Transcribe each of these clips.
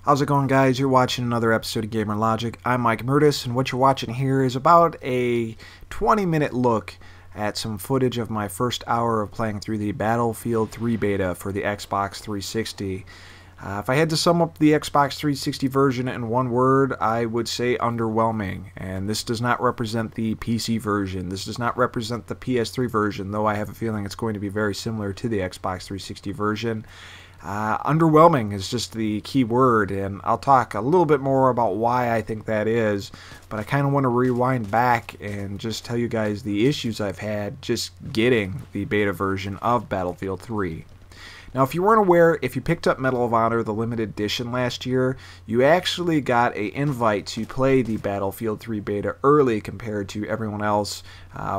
How's it going, guys? You're watching another episode of Gamer Logic. I'm Mike Murtis, and what you're watching here is about a 20-minute look at some footage of my first hour of playing through the Battlefield 3 beta for the Xbox 360. If I had to sum up the Xbox 360 version in one word, I would say underwhelming. And this does not represent the PC version. This does not represent the PS3 version, though I have a feeling it's going to be very similar to the Xbox 360 version. Underwhelming is just the key word, and I'll talk a little bit more about why I think that is, but I kind of want to rewind back and just tell you guys the issues I've had just getting the beta version of Battlefield 3. Now, if you weren't aware, if you picked up Medal of Honor, the limited edition last year, you actually got an invite to play the Battlefield 3 beta early compared to everyone else.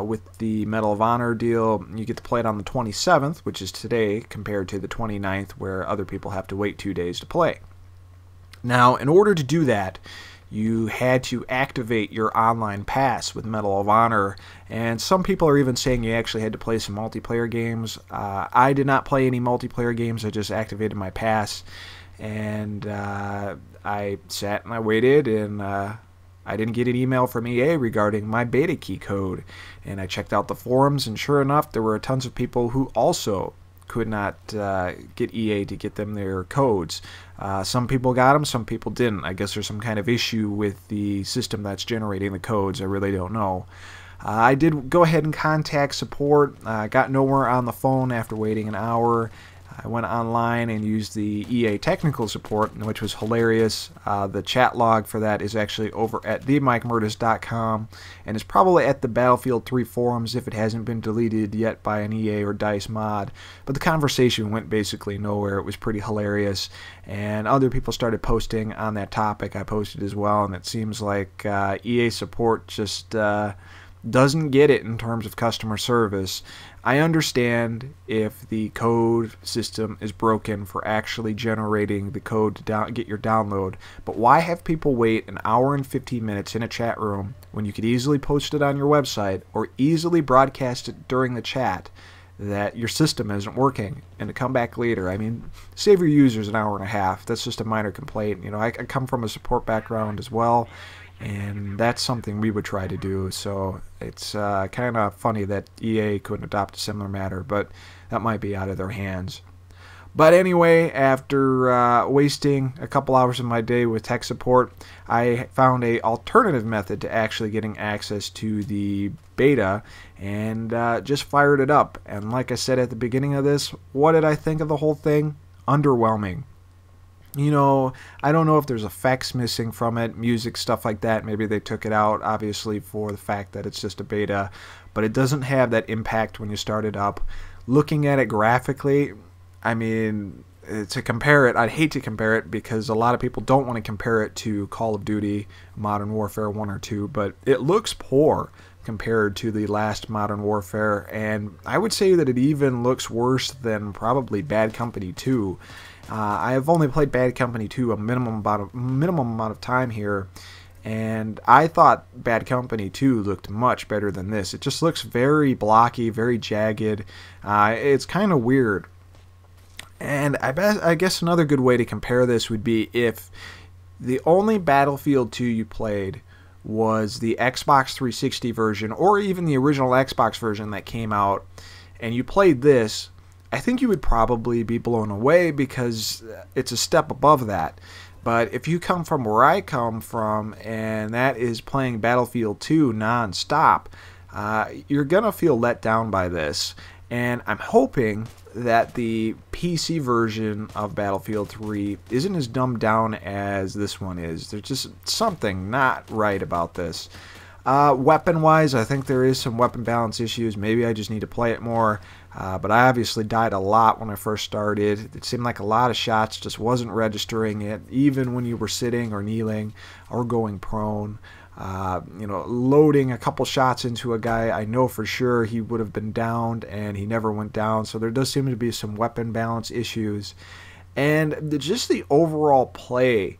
With the Medal of Honor deal, you get to play it on the 27th, which is today, compared to the 29th, where other people have to wait 2 days to play. Now, in order to do that, you had to activate your online pass with Medal of Honor, and some people are even saying you actually had to play some multiplayer games. I did not play any multiplayer games. I just activated my pass, and I sat and I waited, and I didn't get an email from EA regarding my beta key code. And I checked out the forums, and sure enough, there were tons of people who also could not get EA to get them their codes. Some people got them, some people didn't. I guess there's some kind of issue with the system that's generating the codes. I really don't know. I did go ahead and contact support. Got nowhere on the phone after waiting an hour. I went online and used the EA technical support, which was hilarious. The chat log for that is actually over at themikemurtis.com, and it's probably at the Battlefield 3 forums if it hasn't been deleted yet by an EA or DICE mod. But the conversation went basically nowhere. It was pretty hilarious, and other people started posting on that topic. I posted as well, and it seems like EA support just doesn't get it in terms of customer service. I understand if the code system is broken for actually generating the code to get your download, but why have people wait an hour and 15 minutes in a chat room when you could easily post it on your website or easily broadcast it during the chat that your system isn't working and to come back later? I mean, save your users an hour and a half. That's just a minor complaint. You know, I come from a support background as well, and that's something we would try to do. So it's kind of funny that EA couldn't adopt a similar matter, but that might be out of their hands. But anyway, after wasting a couple hours of my day with tech support, I found an alternative method to actually getting access to the beta, and just fired it up. And like I said at the beginning of this, what did I think of the whole thing? Underwhelming. You know, I don't know if there's effects missing from it, music, stuff like that. Maybe they took it out, obviously, for the fact that it's just a beta. But it doesn't have that impact when you start it up. Looking at it graphically, I mean, to compare it, I'd hate to compare it because a lot of people don't want to compare it to Call of Duty, Modern Warfare 1 or 2. But it looks poor compared to the last Modern Warfare. And I would say that it even looks worse than probably Bad Company 2. I have only played Bad Company 2 a minimum amount of time here, and I thought Bad Company 2 looked much better than this. It just looks very blocky, very jagged. It's kind of weird. And I guess another good way to compare this would be if the only Battlefield 2 you played was the Xbox 360 version, or even the original Xbox version that came out, and you played this, I think you would probably be blown away because it's a step above that. But if you come from where I come from, and that is playing Battlefield 2 non-stop, you're going to feel let down by this. And I'm hoping that the PC version of Battlefield 3 isn't as dumbed down as this one is. There's just something not right about this. Weapon-wise, I think there is some weapon balance issues. Maybe I just need to play it more. But I obviously died a lot when I first started. It seemed like a lot of shots just wasn't registering it, even when you were sitting or kneeling or going prone. You know, loading a couple shots into a guy, I know for sure he would have been downed, and he never went down. So there does seem to be some weapon balance issues. And just the overall play,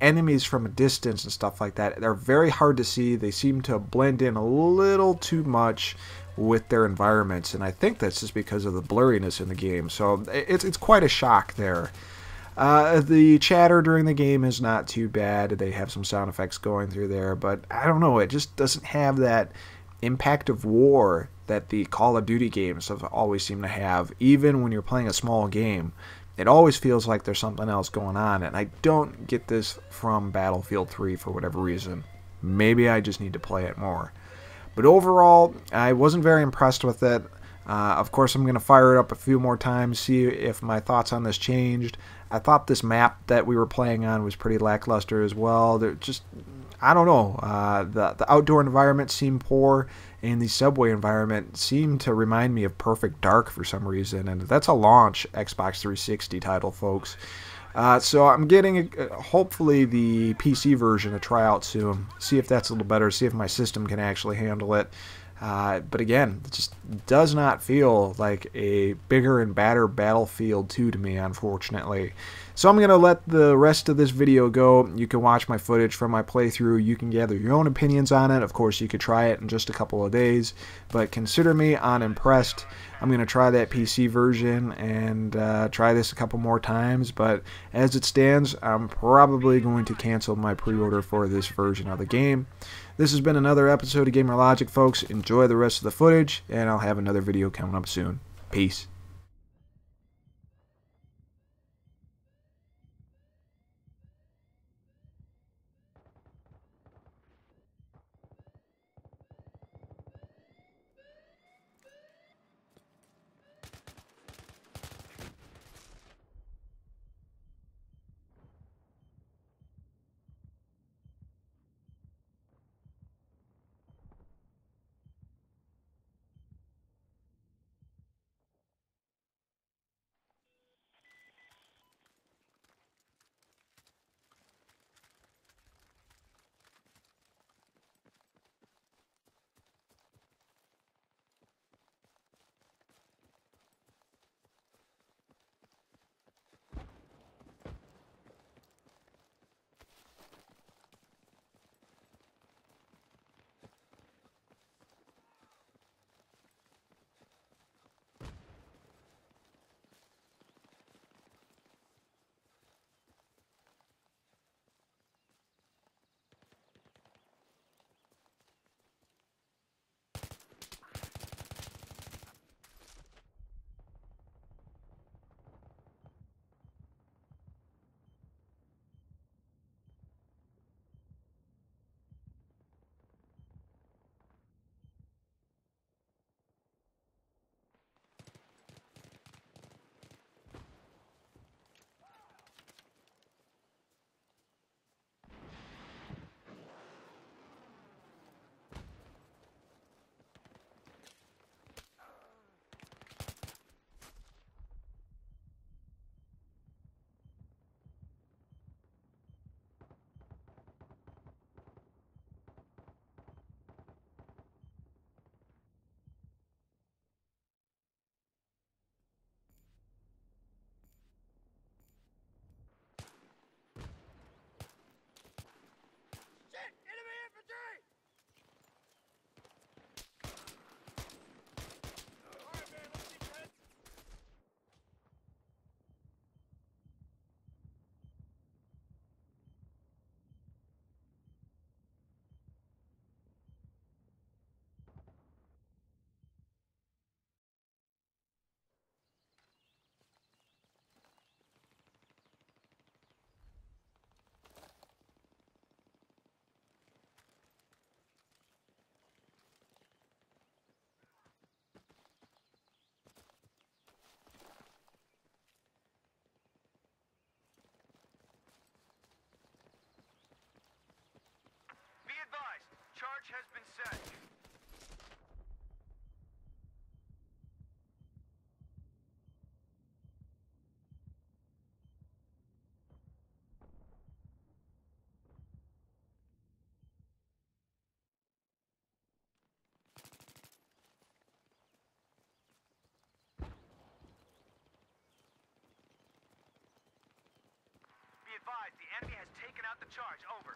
enemies from a distance and stuff like that, they're very hard to see. They seem to blend in a little too much with their environments, and I think that's just because of the blurriness in the game. So it's quite a shock there. The chatter during the game is not too bad. They have some sound effects going through there, but I don't know. It just doesn't have that impact of war that the Call of Duty games have always seemed to have. Even when you're playing a small game, it always feels like there's something else going on, and I don't get this from Battlefield 3 for whatever reason. Maybe I just need to play it more. But overall, I wasn't very impressed with it. Of course, I'm going to fire it up a few more times, see if my thoughts on this changed. I thought this map that we were playing on was pretty lackluster as well. I don't know. The outdoor environment seemed poor, and the subway environment seemed to remind me of Perfect Dark for some reason. And that's a launch Xbox 360 title, folks. So I'm getting, hopefully, the PC version to try out soon. See if that's a little better, see if my system can actually handle it. But again, it just does not feel like a bigger and badder Battlefield 2 to me, unfortunately. So I'm going to let the rest of this video go. You can watch my footage from my playthrough. You can gather your own opinions on it. Of course, you could try it in just a couple of days. But consider me unimpressed. I'm going to try that PC version and try this a couple more times. But as it stands, I'm probably going to cancel my pre-order for this version of the game. This has been another episode of Gamer Logic, folks. Enjoy the rest of the footage, and I'll have another video coming up soon. Peace. Charge has been set. Be advised, the enemy has taken out the charge. Over.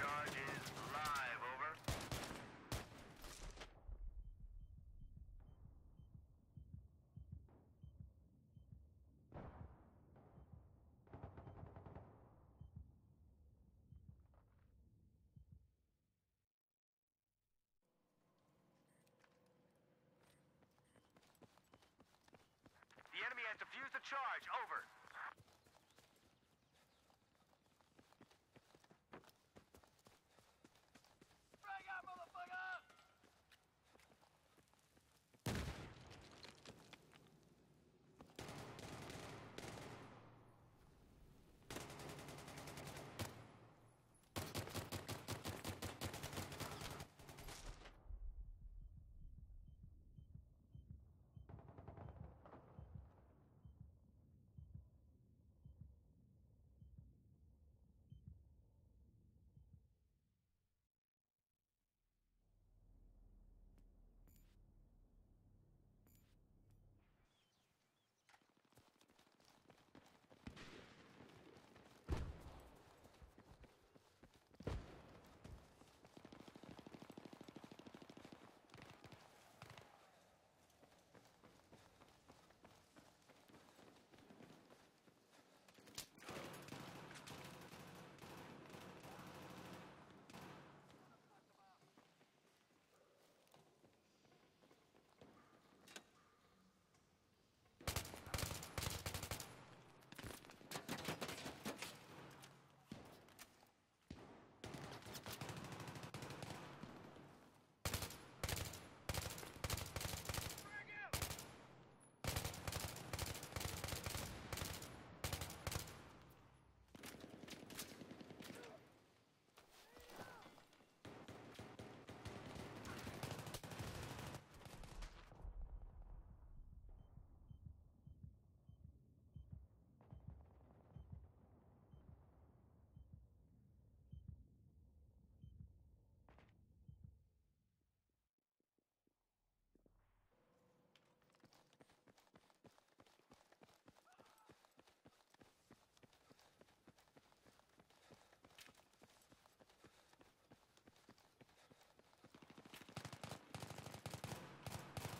Charge is live, over. The enemy has defused the charge, over. Frag out, motherfucker!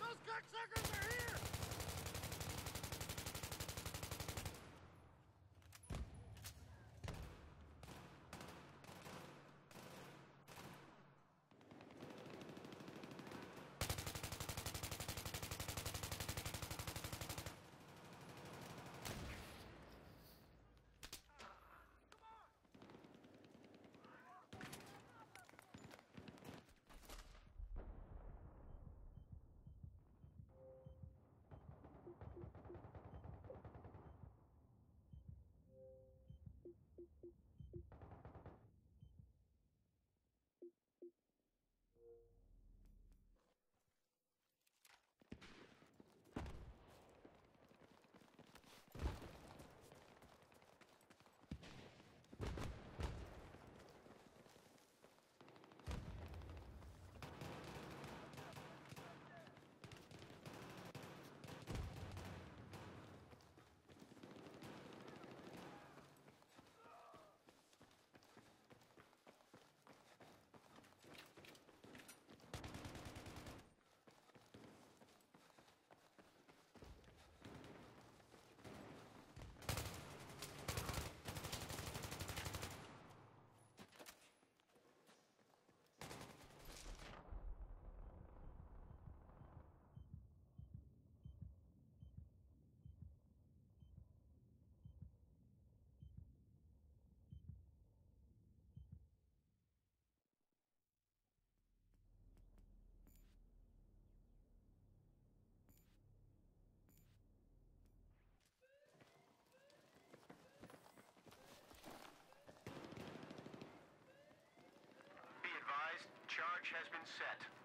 Those cocksuckers are here! Be advised, charge has been set.